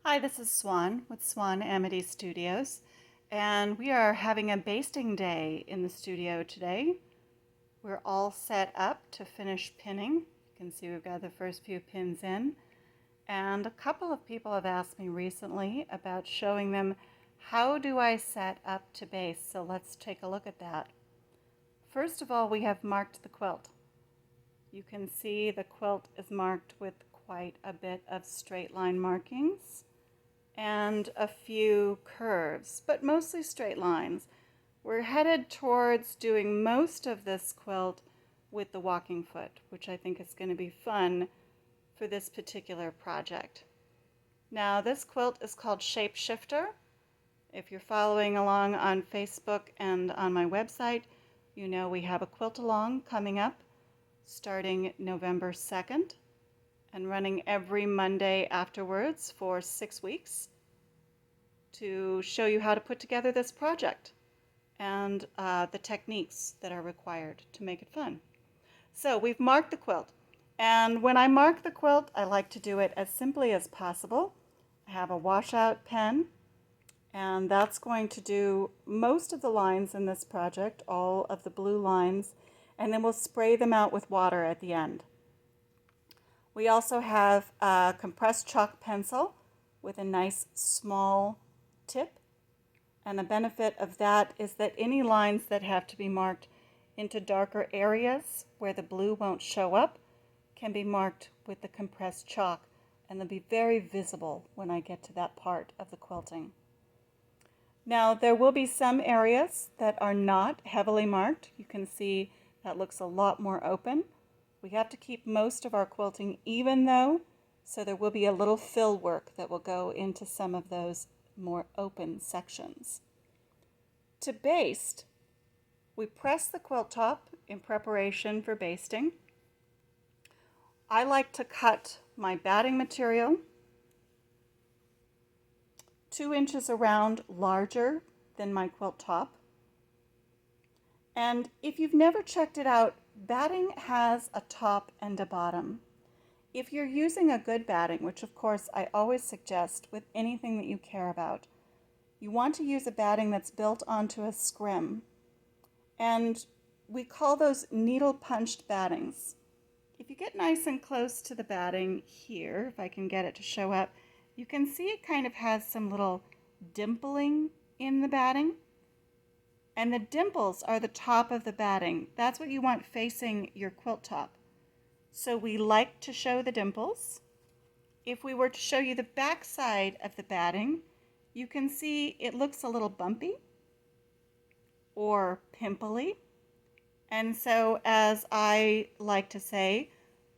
Hi, this is Swan with Swan Amity Studios, and we are having a basting day in the studio today. We're all set up to finish pinning. You can see we've got the first few pins in, and a couple of people have asked me recently about showing them how do I set up to baste, so let's take a look at that. First of all, we have marked the quilt. You can see the quilt is marked with quite a bit of straight line markings and a few curves, but mostly straight lines. We're headed towards doing most of this quilt with the walking foot, which I think is going to be fun for this particular project. Now, this quilt is called Shapeshifter. If you're following along on Facebook and on my website, you know we have a quilt along coming up starting November 2nd and running every Monday afterwards for 6 weeks to show you how to put together this project and the techniques that are required to make it fun. So we've marked the quilt, and when I mark the quilt, I like to do it as simply as possible. I have a washout pen, and that's going to do most of the lines in this project, all of the blue lines, and then we'll spray them out with water at the end. We also have a compressed chalk pencil with a nice small tip, and the benefit of that is that any lines that have to be marked into darker areas where the blue won't show up can be marked with the compressed chalk, and they'll be very visible when I get to that part of the quilting. Now, there will be some areas that are not heavily marked. You can see that looks a lot more open. We have to keep most of our quilting even though, so there will be a little fill work that will go into some of those more open sections. To baste, we press the quilt top in preparation for basting. I like to cut my batting material 2 inches around larger than my quilt top. And if you've never checked it out, batting has a top and a bottom. If you're using a good batting, which of course I always suggest with anything that you care about, you want to use a batting that's built onto a scrim. And we call those needle punched battings. If you get nice and close to the batting here, if I can get it to show up, you can see it kind of has some little dimpling in the batting. And the dimples are the top of the batting. That's what you want facing your quilt top. So we like to show the dimples. If we were to show you the back side of the batting, you can see it looks a little bumpy or pimply. And so, as I like to say,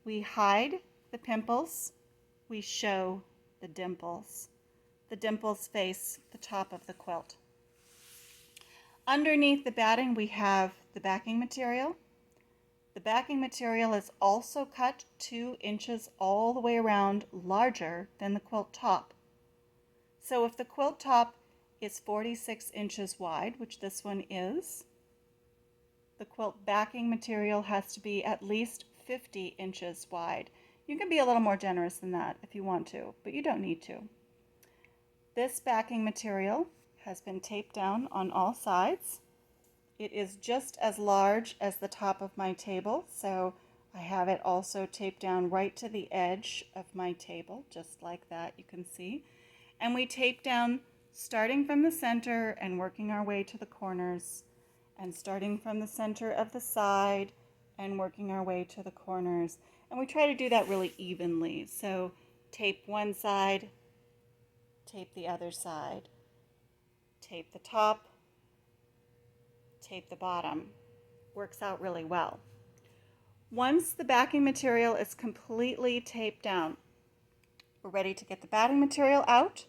we hide the pimples, we show the dimples. The dimples face the top of the quilt. Underneath the batting, we have the backing material. The backing material is also cut 2 inches all the way around larger than the quilt top. So if the quilt top is 46 inches wide, which this one is, the quilt backing material has to be at least 50 inches wide. You can be a little more generous than that if you want to, but you don't need to. This backing material has been taped down on all sides. It is just as large as the top of my table, so I have it also taped down right to the edge of my table, just like that, you can see. And we tape down starting from the center and working our way to the corners, and starting from the center of the side and working our way to the corners. And we try to do that really evenly. So tape one side, tape the other side, tape the top, tape the bottom. Works out really well. Once the backing material is completely taped down, we're ready to get the batting material out,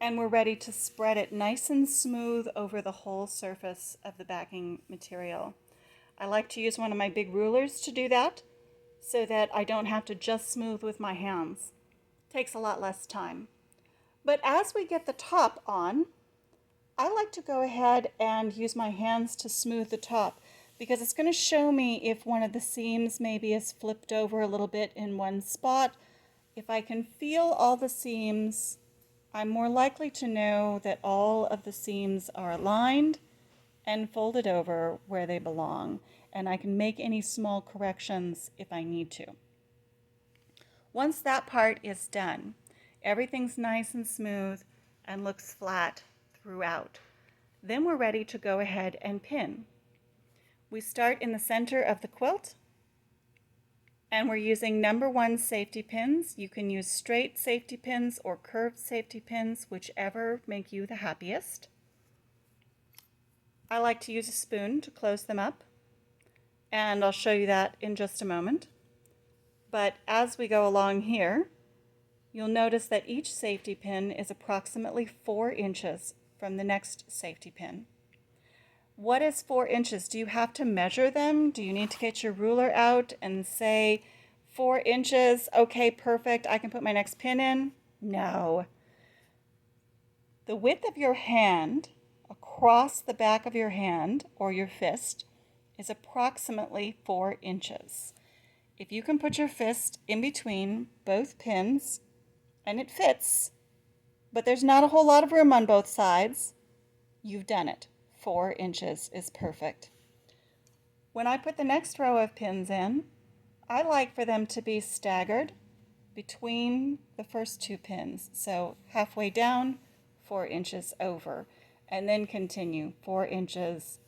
and we're ready to spread it nice and smooth over the whole surface of the backing material. I like to use one of my big rulers to do that so that I don't have to just smooth with my hands. It takes a lot less time. But as we get the top on, I like to go ahead and use my hands to smooth the top because it's going to show me if one of the seams maybe is flipped over a little bit in one spot. If I can feel all the seams I'm more likely to know that all of the seams are aligned and folded over where they belong, and I can make any small corrections if I need to. Once that part is done, everything's nice and smooth and looks flat throughout. Then we're ready to go ahead and pin. We start in the center of the quilt, and we're using #1 safety pins. You can use straight safety pins or curved safety pins, whichever make you the happiest. I like to use a spoon to close them up, and I'll show you that in just a moment. But as we go along here, you'll notice that each safety pin is approximately 4 inches from the next safety pin. What is 4 inches? Do you have to measure them? Do you need to get your ruler out and say 4 inches? Okay, perfect. I can put my next pin in? No. The width of your hand across the back of your hand or your fist is approximately 4 inches. If you can put your fist in between both pins and it fits, but there's not a whole lot of room on both sides, you've done it. 4 inches is perfect. When I put the next row of pins in, I like for them to be staggered between the first 2 pins. So halfway down, 4 inches over, and then continue 4 inches,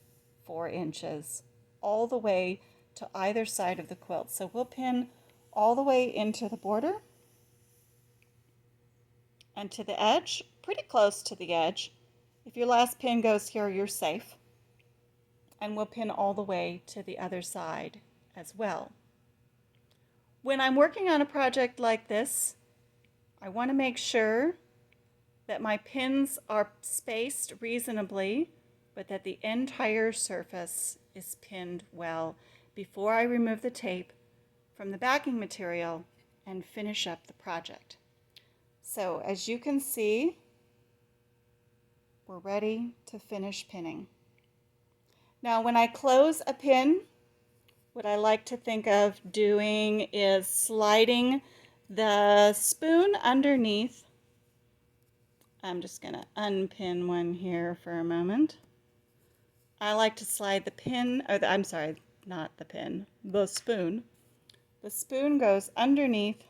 4 inches, all the way to either side of the quilt. So we'll pin all the way into the border and to the edge, pretty close to the edge. If your last pin goes here, you're safe. And we'll pin all the way to the other side as well. When I'm working on a project like this, I want to make sure that my pins are spaced reasonably, but that the entire surface is pinned well before I remove the tape from the backing material and finish up the project. So as you can see, we're ready to finish pinning. Now when I close a pin, what I like to think of doing is sliding the spoon underneath. I'm just going to unpin one here for a moment. I like to slide the pin, or I'm sorry, not the pin, the spoon. The spoon goes underneath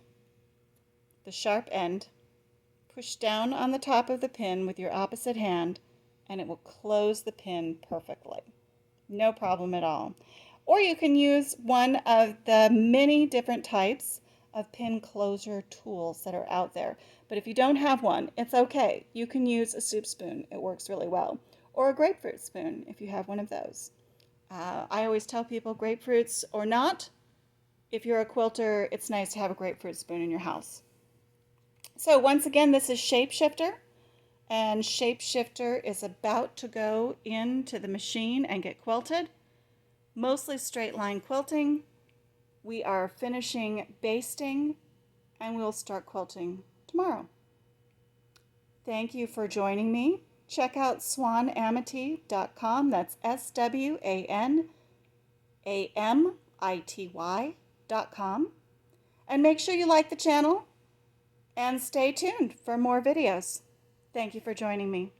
the sharp end. Push down on the top of the pin with your opposite hand, and it will close the pin perfectly. No problem at all. Or you can use one of the many different types of pin closure tools that are out there. But if you don't have one, it's okay. You can use a soup spoon. It works really well. Or a grapefruit spoon if you have one of those. I always tell people, grapefruits or not, if you're a quilter, it's nice to have a grapefruit spoon in your house. So once again, this is Shapeshifter. And Shapeshifter is about to go into the machine and get quilted. Mostly straight line quilting. We are finishing basting, and we'll start quilting tomorrow. Thank you for joining me. Check out swanamity.com. That's SWANAMITY.com. And make sure you like the channel and stay tuned for more videos. Thank you for joining me.